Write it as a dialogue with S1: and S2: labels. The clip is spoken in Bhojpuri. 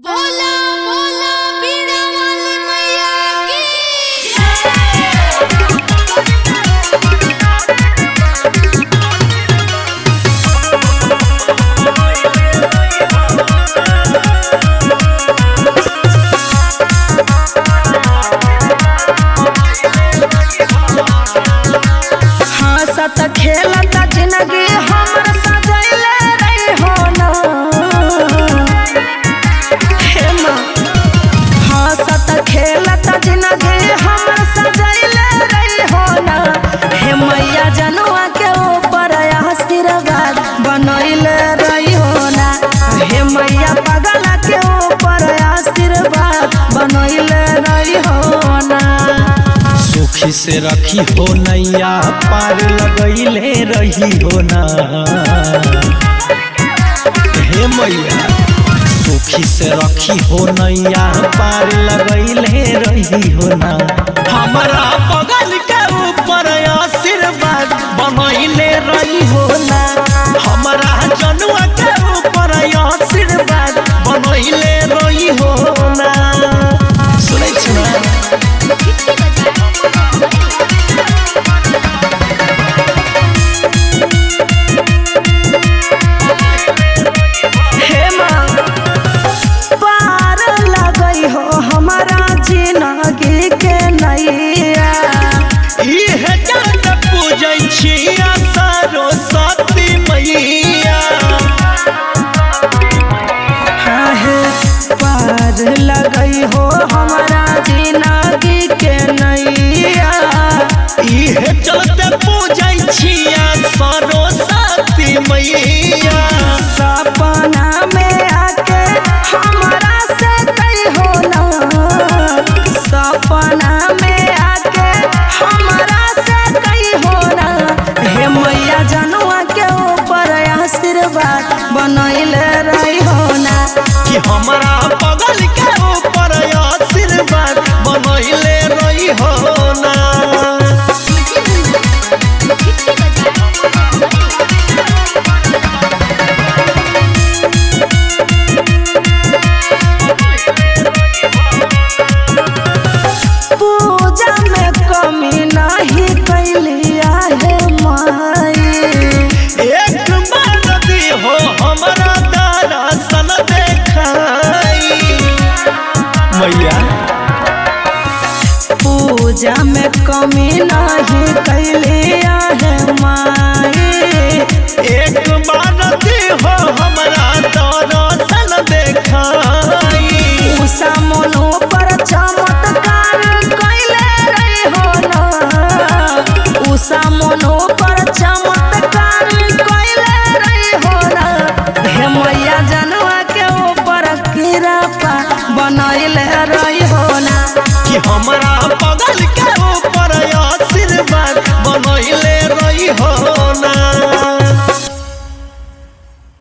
S1: बोला बोला बीड़ा वाली मैया की
S2: हंसत खेलत जिंदगी हमर सजैले रही हो ना हे माँ। हंसत खेलत जिंदगी हमर सजैले रही हो ना हे मैया जनुआ के ऊपर आशीर्वाद बनैले रही हो ना हे मैया पगल के ऊपर आशीर्वाद बनैले रही हो ना।
S3: सुखी से रखी हो नैया पार लगैले रही हो ना हे मैया। सुखी से रखी हो नैया पार लगैले रही हो ना। हमारा बगल के ऊपर आशीर्वाद बनैले रही हो ना। हमारा जनुआ के ऊपर आशीर्वाद बनैले रही हो ना। सुनै छी ना
S2: हे माँ पार लगई हो हमारा जिंदगी के नैया।
S3: इहे जात पूजै छिया सरस्वती मैया।
S2: हाँ हे पार लगई हो हमारा जिंदगी के नैया।
S3: इहे जात पूजै छिया सरस्वती मैया।
S2: सपना में आके हमारा से कई हो ना। सपना में आके हमारा से कई हो ना हे मैया जनुआ के ऊपर आशीर्वाद बनैले रही हो ना।
S3: कि हमारा बगल के ऊपर आशीर्वाद बनैले रही हो ना।
S2: पूजा में कमी नहीं कैलिया हे माई।
S3: एक बार दी हो हमारा दर्शन देखाई मैया।
S2: पूजा में कमी नहीं कैलिया हे माई।
S3: एक बार दी हो हमारा दर्शन देखाई।
S2: उषा मनो पर चमत्कार कैले रही हो ना। उषा मनो पर चमत्कार कैले रही हो ना हे मैया जनुआ के ऊपर कृपा बनैले रही हो ना।
S3: कि हमारा